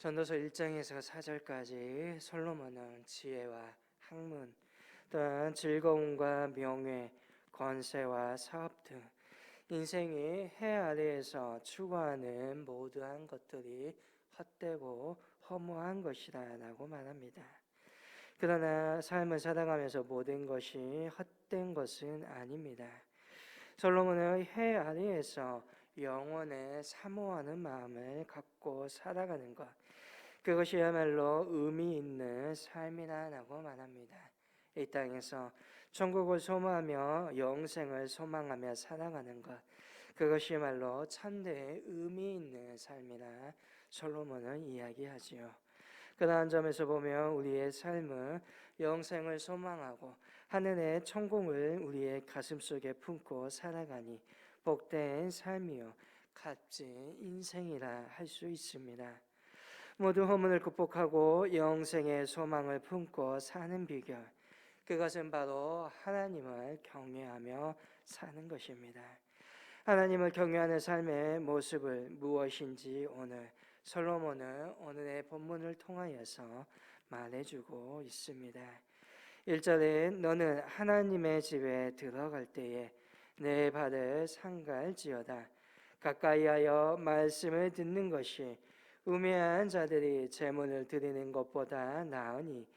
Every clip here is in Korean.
전도서 1장에서 4절까지 솔로몬은 지혜와 학문 또한 즐거움과 명예, 권세와 사업 등 인생이 해 아래에서 추구하는 모든 것들이 헛되고 허무한 것이다 라고 말합니다. 그러나 삶을 살아가면서 모든 것이 헛된 것은 아닙니다. 솔로몬은 해 아래에서 영원에 사모하는 마음을 갖고 살아가는 것, 그것이야말로 의미 있는 삶이라고 말합니다. 이 땅에서 천국을 소망하며 영생을 소망하며 살아가는 것, 그것이야말로 참되의 의미 있는 삶이라 솔로몬은 이야기하지요. 그러한 점에서 보면 우리의 삶은 영생을 소망하고 하늘의 천국을 우리의 가슴속에 품고 살아가니 복된 삶이요 값진 인생이라 할 수 있습니다. 모두 허문을 극복하고 영생의 소망을 품고 사는 비결, 그것은 바로 하나님을 경외하며 사는 것입니다. 하나님을 경외하는 삶의 모습을 무엇인지 오늘 솔로몬은 오늘의 본문을 통하여서 말해주고 있습니다. 1절에 너는 하나님의 집에 들어갈 때에 내 발을 상갈지어다. 가까이 하여 말씀을 듣는 것이 우매한 자들이 제물을 드리는 것보다 나으니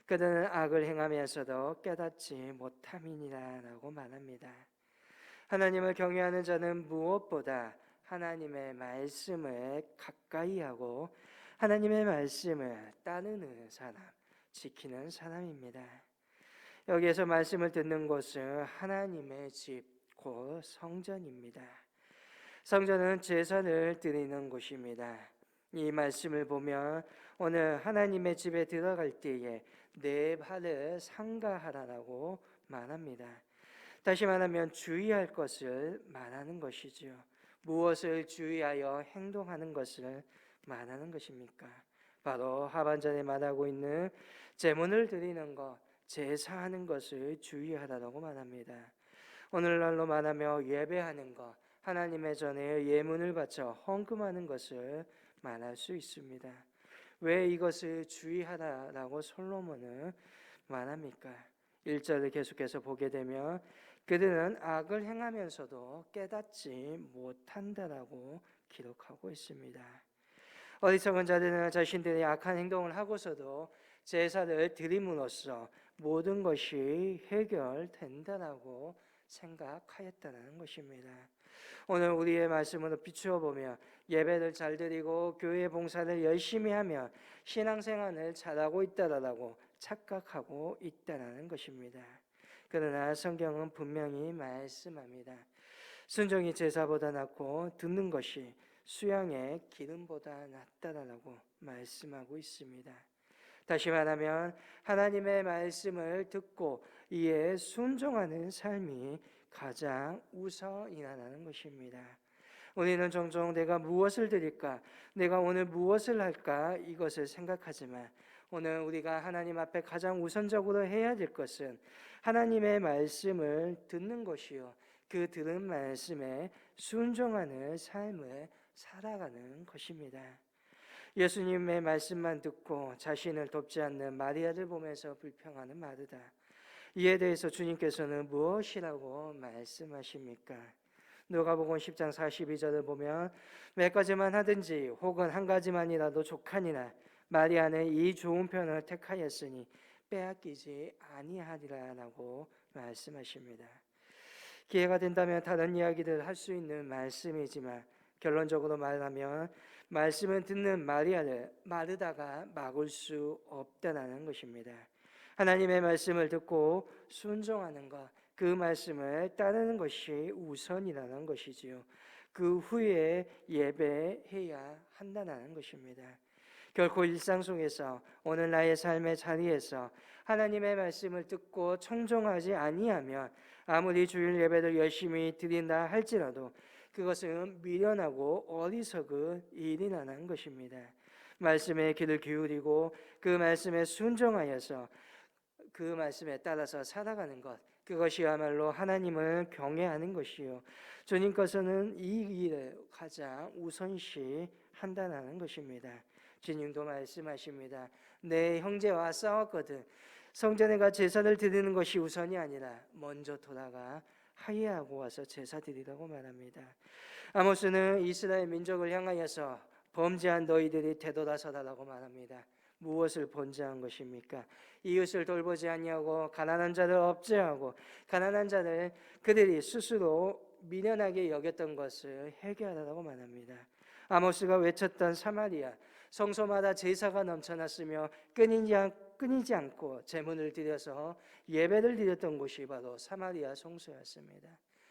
그들은 악을 행하면서도 깨닫지 못함이니라 라고 말합니다. 하나님을 경외하는 자는 무엇보다 하나님의 말씀을 가까이 하고 하나님의 말씀을 따르는 사람, 지키는 사람입니다. 여기에서 말씀을 듣는 곳은 하나님의 집, 곧 성전입니다. 성전은 제사를 드리는 곳입니다. 이 말씀을 보면 오늘 하나님의 집에 들어갈 때에 내 발을 상가하라고 말합니다. 다시 말하면 주의할 것을 말하는 것이지요. 무엇을 주의하여 행동하는 것을 말하는 것입니까? 바로 하반절에 말하고 있는 제물을 드리는 것, 제사하는 것을 주의하라고 말합니다. 오늘날로 말하며 예배하는 것, 하나님의 전에 예물을 바쳐 헌금하는 것을 말할 수 있습니다. 왜 이것을 주의하라라고 솔로몬은 말합니까? 1절을 계속해서 보게 되면 그들은 악을 행하면서도 깨닫지 못한다라고 기록하고 있습니다. 어리석은 자들은 자신들이 악한 행동을 하고서도 제사를 드림으로써 모든 것이 해결된다라고 생각하였다는 것입니다. 오늘 우리의 말씀으로 비추어 보면 예배를 잘 드리고 교회 봉사를 열심히 하며 신앙생활을 잘하고 있다라고 착각하고 있다는 것입니다. 그러나 성경은 분명히 말씀합니다. 순종이 제사보다 낫고 듣는 것이 수양의 기름보다 낫다라고 말씀하고 있습니다. 다시 말하면 하나님의 말씀을 듣고 이에 순종하는 삶이 가장 우선이라는 것입니다. 우리는 종종 내가 무엇을 드릴까, 내가 오늘 무엇을 할까 이것을 생각하지만 오늘 우리가 하나님 앞에 가장 우선적으로 해야 될 것은 하나님의 말씀을 듣는 것이요 그 들은 말씀에 순종하는 삶을 살아가는 것입니다. 예수님의 말씀만 듣고 자신을 돕지 않는 마리아를 보면서 불평하는 마르다, 이에 대해서 주님께서는 무엇이라고 말씀하십니까? 누가복음 10장 42절을 보면 몇 가지만 하든지 혹은 한 가지만이라도 족하니라 마리아는 이 좋은 편을 택하였으니 빼앗기지 아니하리라라고 말씀하십니다. 기회가 된다면 다른 이야기를 할 수 있는 말씀이지만 결론적으로 말하면 말씀을 듣는 마리아를 마르다가 막을 수 없다는 것입니다. 하나님의 말씀을 듣고 순종하는 것, 그 말씀을 따르는 것이 우선이라는 것이지요. 그 후에 예배해야 한다는 것입니다. 결코 일상 속에서 오늘 나의 삶의 자리에서 하나님의 말씀을 듣고 청종하지 아니하면 아무리 주일 예배를 열심히 드린다 할지라도 그것은 미련하고 어리석은 일이라는 것입니다. 말씀에 귀를 기울이고 그 말씀에 순종하여서 그 말씀에 따라서 살아가는 것, 그것이야말로 하나님을 경외하는 것이요 주님께서는 이 일을 가장 우선시 한다는 것입니다. 주님도 말씀하십니다. 내 형제와 싸웠거든 성전에 가 제사를 드리는 것이 우선이 아니라 먼저 돌아가 하이하고 와서 제사 드리라고 말합니다. 아모스는 이스라엘 민족을 향하여서 범죄한 너희들이 되돌아서라라고 말합니다. 무엇을 범죄한 것입니까? 이웃을 돌보지 아니하고 가난한 자를 억제하고 가난한 자를 그들이 스스로 미련하게 여겼던 것을 회개하라고 말합니다. 아모스가 외쳤던 사마리아 성소마다 제사가 넘쳐났으며 끊이지 않고 제문을 드려서 예배를 드렸던 곳이 바로 사마리아 성소였습니다.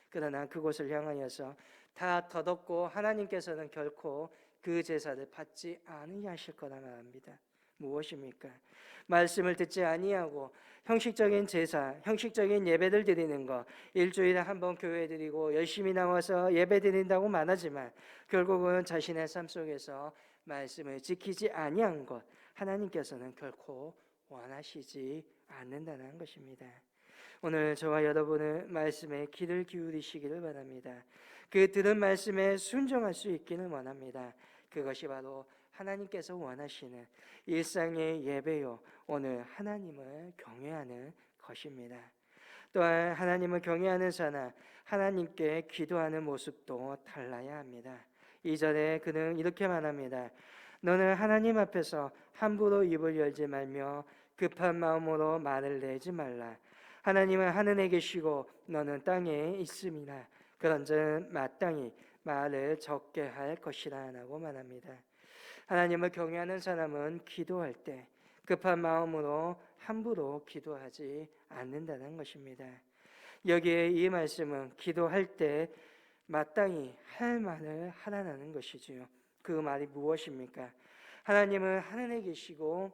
그러나 그곳을 향하여서 다 덧없고 하나님께서는 결코 그 제사를 받지 않으실 거라 말합니다. 무엇입니까? 말씀을 듣지 아니하고 형식적인 제사, 형식적인 예배를 드리는 것, 일주일에 한 번 교회 드리고 열심히 나와서 예배 드린다고 말하지만 결국은 자신의 삶 속에서 말씀을 지키지 아니한 것, 하나님께서는 결코 원하시지 않는다는 것입니다. 오늘 저와 여러분은 말씀에 귀를 기울이시기를 바랍니다. 그 들은 말씀에 순종할 수 있기를 원합니다. 그것이 바로 하나님께서 원하시는 일상의 예배요, 오늘 하나님을 경외하는 것입니다. 또한 하나님을 경외하는 자나 하나님께 기도하는 모습도 달라야 합니다. 2절에 그는 이렇게 말합니다. 너는 하나님 앞에서 함부로 입을 열지 말며 급한 마음으로 말을 내지 말라. 하나님은 하늘에 계시고 너는 땅에 있음이라. 그런즉 마땅히 말을 적게 할 것이라 라고 말합니다. 하나님을 경외하는 사람은 기도할 때 급한 마음으로 함부로 기도하지 않는다는 것입니다. 여기에 이 말씀은 기도할 때 마땅히 할 말을 하라는 것이지요. 그 말이 무엇입니까? 하나님은 하늘에 계시고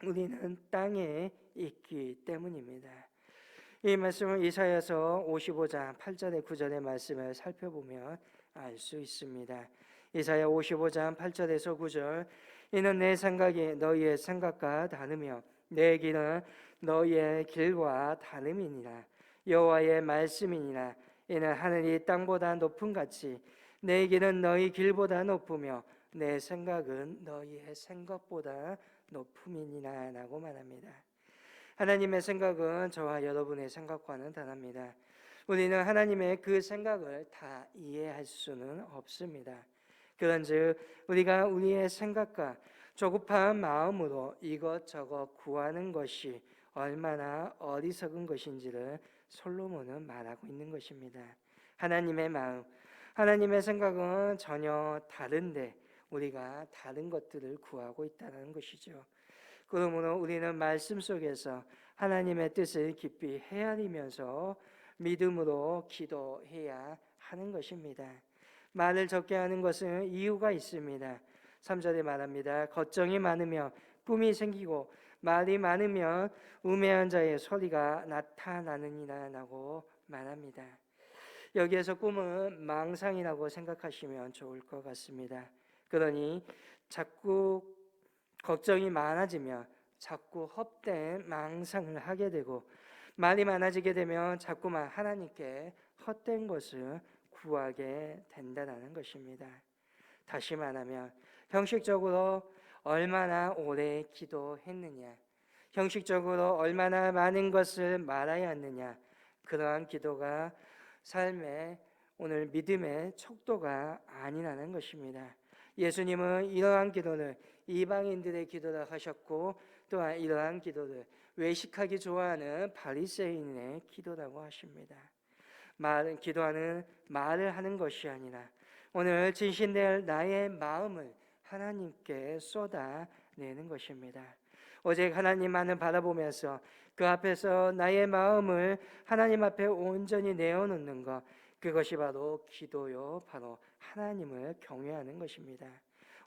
우리는 땅에 있기 때문입니다. 이 말씀은 이사야서 55장 8절에 9절의 말씀을 살펴보면 알 수 있습니다. 이사야 55장 8절에서 9절 이는 내 생각이 너희의 생각과 다르며 내 길은 너희의 길과 다름이니라. 여호와의 말씀이니라. 이는 하늘이 땅보다 높음 같이 내 길은 너희 길보다 높으며 내 생각은 너희의 생각보다 높음이니라 라고 말합니다. 하나님의 생각은 저와 여러분의 생각과는 다릅니다. 우리는 하나님의 그 생각을 다 이해할 수는 없습니다. 그런즉 우리가 우리의 생각과 조급한 마음으로 이것저것 구하는 것이 얼마나 어리석은 것인지를 솔로몬은 말하고 있는 것입니다. 하나님의 마음, 하나님의 생각은 전혀 다른데 우리가 다른 것들을 구하고 있다는 것이죠. 그러므로 우리는 말씀 속에서 하나님의 뜻을 깊이 헤아리면서 믿음으로 기도해야 하는 것입니다. 말을 적게 하는 것은 이유가 있습니다. 3절에 말합니다. 걱정이 많으며 꿈이 생기고 말이 많으면 우매한 자의 소리가 나타나느니라 라고 말합니다. 여기에서 꿈은 망상이라고 생각하시면 좋을 것 같습니다. 그러니 자꾸 걱정이 많아지면 자꾸 헛된 망상을 하게 되고 말이 많아지게 되면 자꾸만 하나님께 헛된 것을 구하게 된다는 것입니다. 다시 말하면 형식적으로 얼마나 오래 기도했느냐, 형식적으로 얼마나 많은 것을 말하여 했느냐, 그러한 기도가 삶의 오늘 믿음의 척도가 아니라는 것입니다. 예수님은 이러한 기도를 이방인들의 기도라 하셨고 또한 이러한 기도를 외식하기 좋아하는 바리새인의 기도라고 하십니다. 기도하는 말을 하는 것이 아니라 오늘 진실될 나의 마음을 하나님께 쏟아내는 것입니다. 오직 하나님만을 바라보면서 그 앞에서 나의 마음을 하나님 앞에 온전히 내어놓는 것, 그것이 바로 기도요, 바로 하나님을 경외하는 것입니다.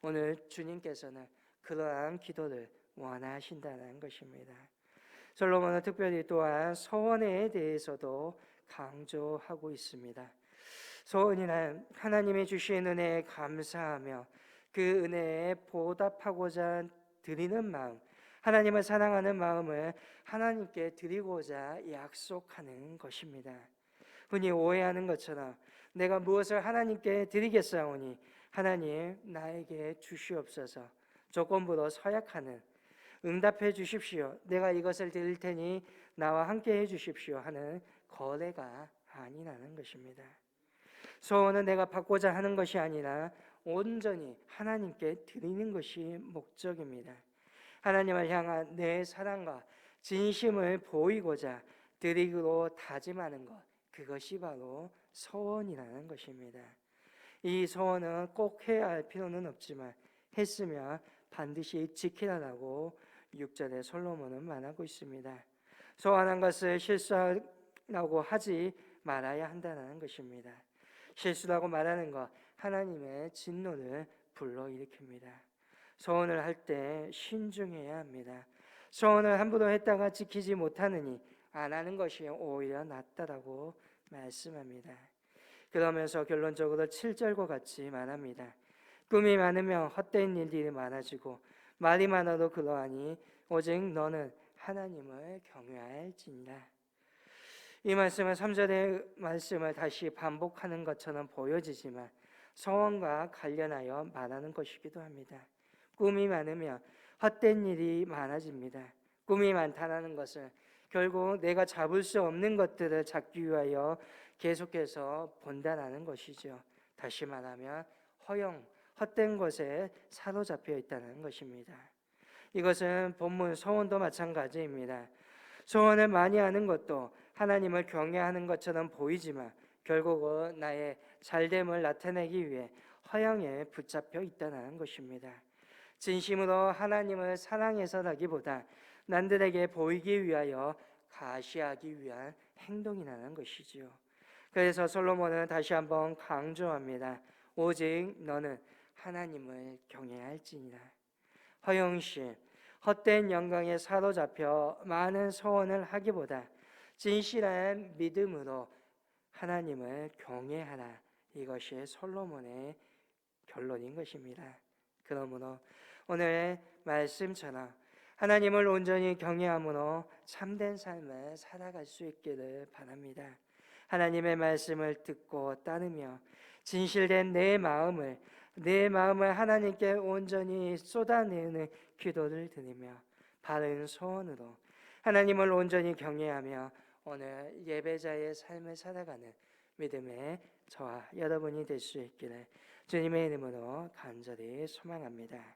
오늘 주님께서는 그러한 기도를 원하신다는 것입니다. 솔로몬은 특별히 또한 서원에 대해서도 강조하고 있습니다. 서원이란 하나님이 주신 은혜에 감사하며 그 은혜에 보답하고자 드리는 마음, 하나님을 사랑하는 마음을 하나님께 드리고자 약속하는 것입니다. 흔히 오해하는 것처럼 내가 무엇을 하나님께 드리겠사오니 하나님 나에게 주시옵소서, 조건부로 서약하는 응답해 주십시오. 내가 이것을 드릴 테니 나와 함께 해 주십시오 하는 거래가 아니라는 것입니다. 소원은 내가 받고자 하는 것이 아니라 온전히 하나님께 드리는 것이 목적입니다. 하나님을 향한 내 사랑과 진심을 보이고자 드리기로 다짐하는 것, 그것이 바로 소원이라는 것입니다. 이 소원은 꼭 해야 할 필요는 없지만 했으면 반드시 지키라라고 6절에 솔로몬은 말하고 있습니다. 소원한 것을 실수라고 하지 말아야 한다는 것입니다. 실수라고 말하는 것, 하나님의 진노를 불러일으킵니다. 소원을 할 때 신중해야 합니다. 소원을 함부로 했다가 지키지 못하느니 안 하는 것이 오히려 낫다라고 말씀합니다. 그러면서 결론적으로 7절과 같이 말합니다. 꿈이 많으면 헛된 일들이 많아지고 말이 많아도 그러하니 오직 너는 하나님을 경외할지니라. 이 말씀은 3절의 말씀을 다시 반복하는 것처럼 보여지지만 소원과 관련하여 말하는 것이기도 합니다. 꿈이 많으면 헛된 일이 많아집니다. 꿈이 많다는 것은 결국 내가 잡을 수 없는 것들을 잡기 위하여 계속해서 본다라는 것이죠. 다시 말하면 헛된 것에 사로잡혀 있다는 것입니다. 이것은 본문 소원도 마찬가지입니다. 소원을 많이 하는 것도 하나님을 경외하는 것처럼 보이지만 결국은 나의 잘됨을 나타내기 위해 허영에 붙잡혀 있다는 것입니다. 진심으로 하나님을 사랑해서라기보다 남들에게 보이기 위하여 가시하기 위한 행동이라는 것이지요. 그래서 솔로몬은 다시 한번 강조합니다. 오직 너는 하나님을 경외할지니라. 허영심, 헛된 영광에 사로잡혀 많은 소원을 하기보다 진실한 믿음으로 하나님을 경외하라. 이것이 솔로몬의 결론인 것입니다. 그러므로 오늘의 말씀처럼 하나님을 온전히 경외함으로 참된 삶을 살아갈 수 있기를 바랍니다. 하나님의 말씀을 듣고 따르며 진실된 내 마음을 하나님께 온전히 쏟아내는 기도를 드리며 바른 소원으로 하나님을 온전히 경외하며 오늘 예배자의 삶을 살아가는 믿음의 저와 여러분이 될 수 있기를 주님의 이름으로 간절히 소망합니다.